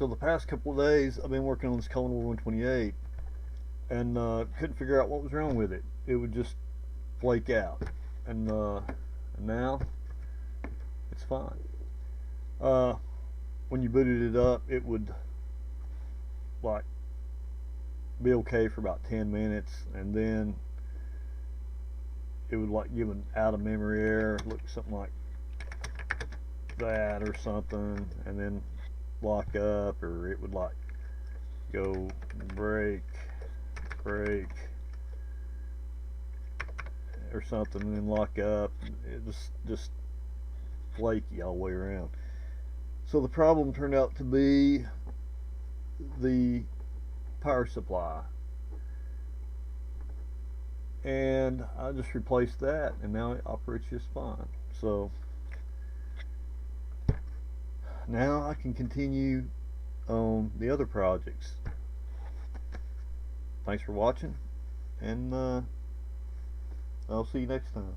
So the past couple of days, I've been working on this Commodore 128, and couldn't figure out what was wrong with it. It would just flake out, and now it's fine. Uh, when you booted it up, it would like be okay for about 10 minutes, and then it would like give an out of memory error, look something like that or something, and then lock up, or it would like go break, break, or something, and then lock up. It was just flaky all the way around. So the problem turned out to be the power supply, and I just replaced that, and now it operates just fine. So now I can continue on the other projects. Thanks for watching, and I'll see you next time.